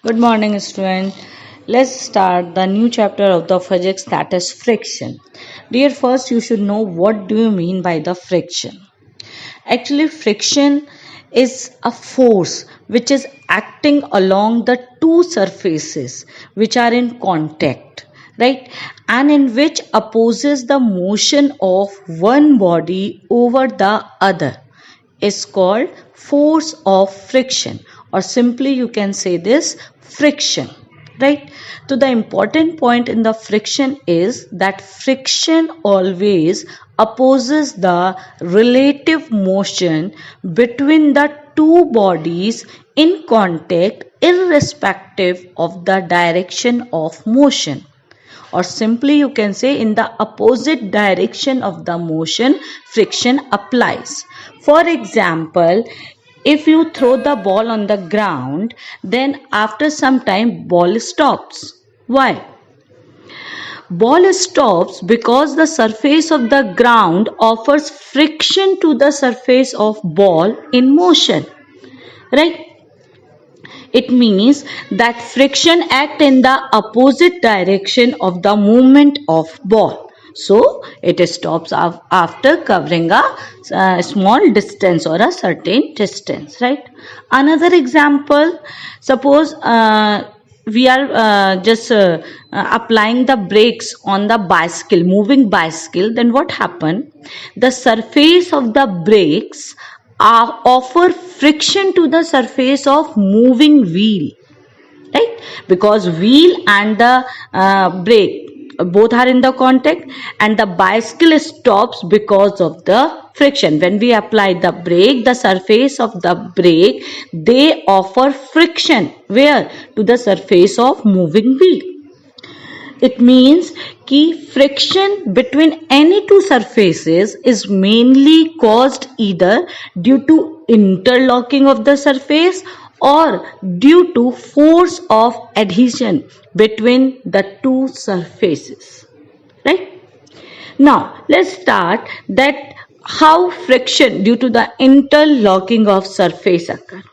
Good morning, student. Let's start the new chapter of the physics, that is friction. Dear, first you should know what do you mean by the friction. Actually, friction is a force which is acting along the two surfaces which are in contact, right? And in which opposes the motion of one body over the other is called force of friction, or simply you can say this friction, right? So the important point in the friction is that friction always opposes the relative motion between the two bodies in contact irrespective of the direction of motion, or simply you can say in the opposite direction of the motion friction applies. For example, if you throw the ball on the ground, then after some time ball stops. Why? Ball stops because the surface of the ground offers friction to the surface of ball in motion, right? It means that friction acts in the opposite direction of the movement of ball. So it stops after covering a small distance or a certain distance, right? Another example, suppose we are applying the brakes on the bicycle, moving bicycle, then what happen? The surface of the brakes offer friction to the surface of moving wheel, right? Because wheel and the brake both are in the contact, and the bicycle stops because of the friction. When we apply the brake, the surface of the brake, they offer friction where? To the surface of moving wheel. It means कि friction between any two surfaces is mainly caused either due to interlocking of the surface or due to force of adhesion between the two surfaces, right? Now let's start that how friction due to the interlocking of surface occur.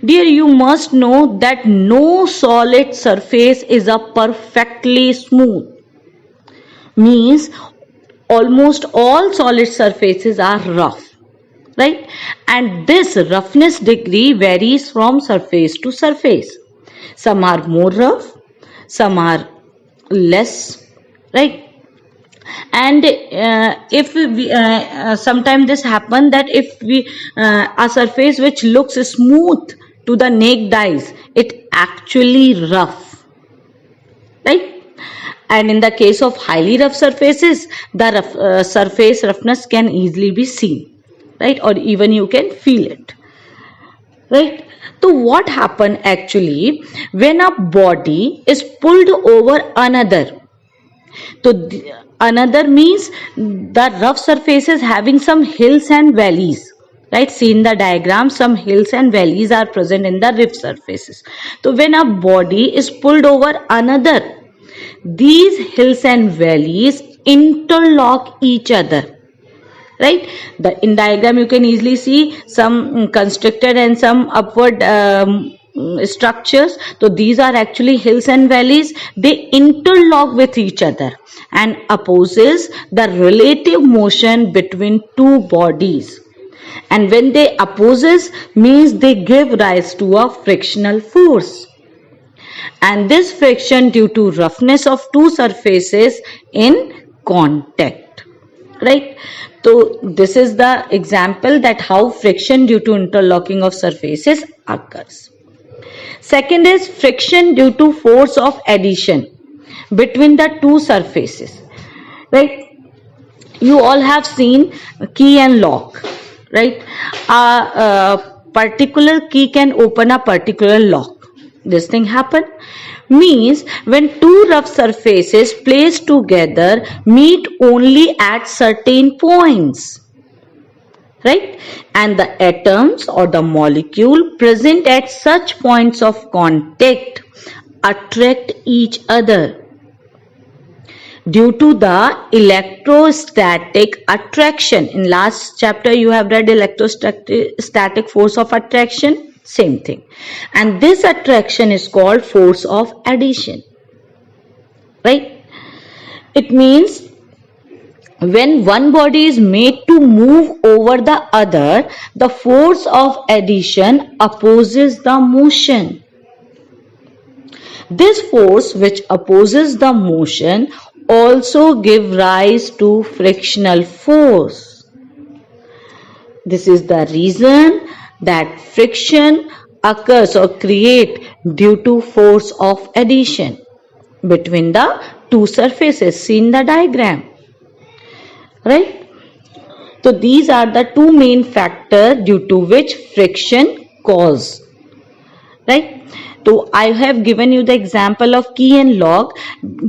Dear, you must know that no solid surface is a perfectly smooth. Means almost all solid surfaces are rough, right? And this roughness degree varies from surface to surface. Some are more rough, some are less, right? And if we sometimes this happen that if we a surface which looks smooth to the naked eyes, it actually rough, right? And in the case of highly rough surfaces, the surface roughness can easily be seen, right? Or even you can feel it, right? So what happen actually when a body is pulled over another? So another means the rough surfaces having some hills and valleys, right? See in the diagram, some hills and valleys are present in the rough surfaces. So when a body is pulled over another, these hills and valleys interlock each other, right? In diagram you can easily see some constricted and some upward structures. So these are actually hills and valleys. They interlock with each other and opposes the relative motion between two bodies, and when they opposes means they give rise to a frictional force, and this friction due to roughness of two surfaces in contact, right? So this is the example that how friction due to interlocking of surfaces occurs. Second is friction due to force of adhesion between the two surfaces, right? You all have seen key and lock, right? A particular key can open a particular lock. This thing happen means when two rough surfaces placed together meet only at certain points, right? And the atoms or the molecule present at such points of contact attract each other due to the electrostatic attraction. In last chapter you have read electrostatic force of attraction. Same thing. And this attraction is called force of adhesion. Right? It means when one body is made to move over the other, the force of adhesion opposes the motion. This force which opposes the motion also give rise to frictional force. This is the reason that friction occurs or create due to force of adhesion between the two surfaces seen in the diagram. Right? So these are the two main factors due to which friction cause. Right? So I have given you the example of key and lock.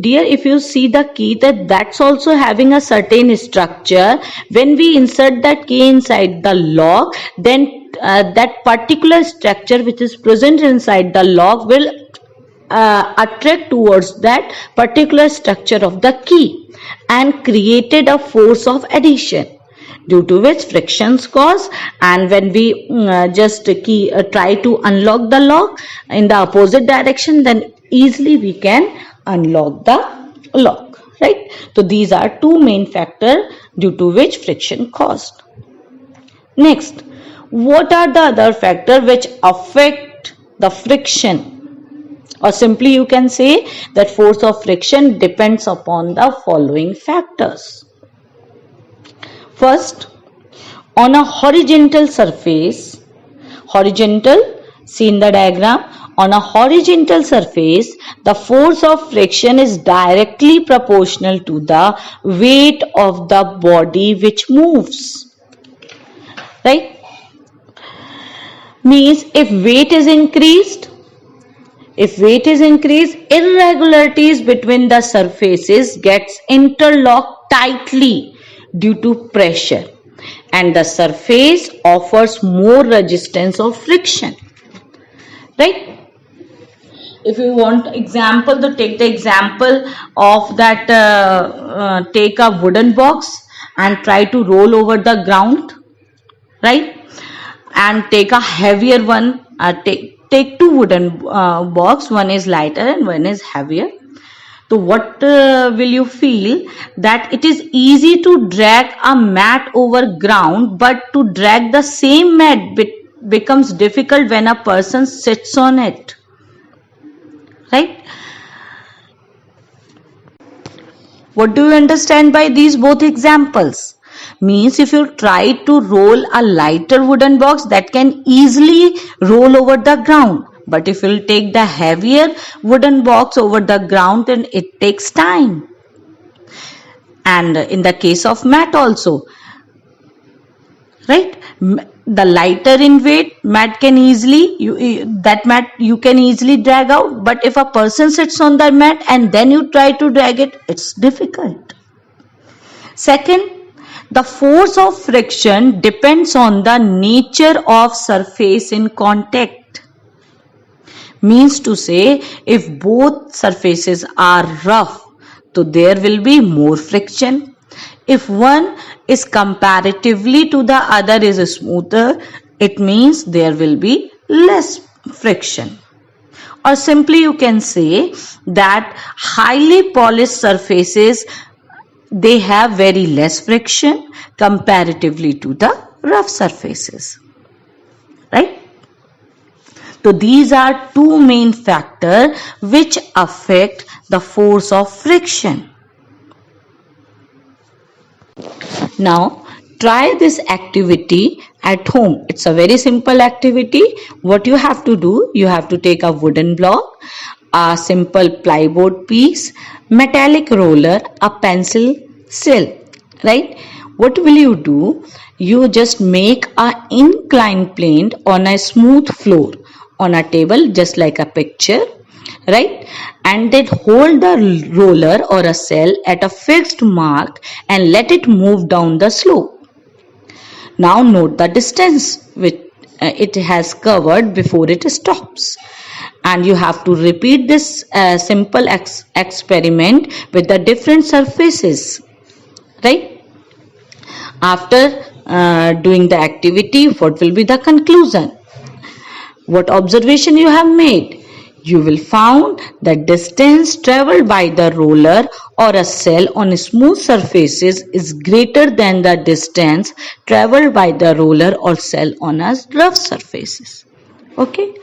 Dear, if you see the key, that's also having a certain structure. When we insert that key inside the lock, then that particular structure which is present inside the lock will attract towards that particular structure of the key and created a force of adhesion, due to which frictions cause. And when we try to unlock the lock in the opposite direction, then easily we can unlock the lock. Right? So these are two main factors due to which friction caused. Next, what are the other factors which affect the friction? Or simply you can say that force of friction depends upon the following factors. First, on a horizontal surface, see in the diagram, on a horizontal surface, the force of friction is directly proportional to the weight of the body which moves. Right? Means if weight is increased, irregularities between the surfaces gets interlocked tightly due to pressure, and the surface offers more resistance of friction. Right? If you want example, to take the example of that, take a wooden box and try to roll over the ground. Right? And take a heavier one, take two wooden box, one is lighter and one is heavier. So what will you feel? That it is easy to drag a mat over ground, but to drag the same mat becomes difficult when a person sits on it. Right? What do you understand by these both examples? Means if you try to roll a lighter wooden box, that can easily roll over the ground. But if you take the heavier wooden box over the ground, then it takes time. And in the case of mat also, right? The lighter in weight mat can easily, you can easily drag out. But if a person sits on the mat and then you try to drag it, it's difficult. Second, the force of friction depends on the nature of surface in contact. Means to say, if both surfaces are rough, so there will be more friction. If one is comparatively to the other is smoother, it means there will be less friction. Or simply you can say that highly polished surfaces, they have very less friction comparatively to the rough surfaces. Right? So these are two main factors which affect the force of friction. Now try this activity at home. It's a very simple activity. What you have to do, you have to take a wooden block, a simple plywood piece, metallic roller, a pencil still. Right? What will you do? You just make an inclined plane on a smooth floor on a table, just like a picture. Right? And then hold the roller or a cell at a fixed mark and let it move down the slope. Now note the distance which it has covered before it stops. And you have to repeat this simple experiment with the different surfaces. Right? After doing the activity, what will be the conclusion? What observation you have made? You will found that distance traveled by the roller or a cell on smooth surfaces is greater than the distance traveled by the roller or cell on a rough surfaces. Okay,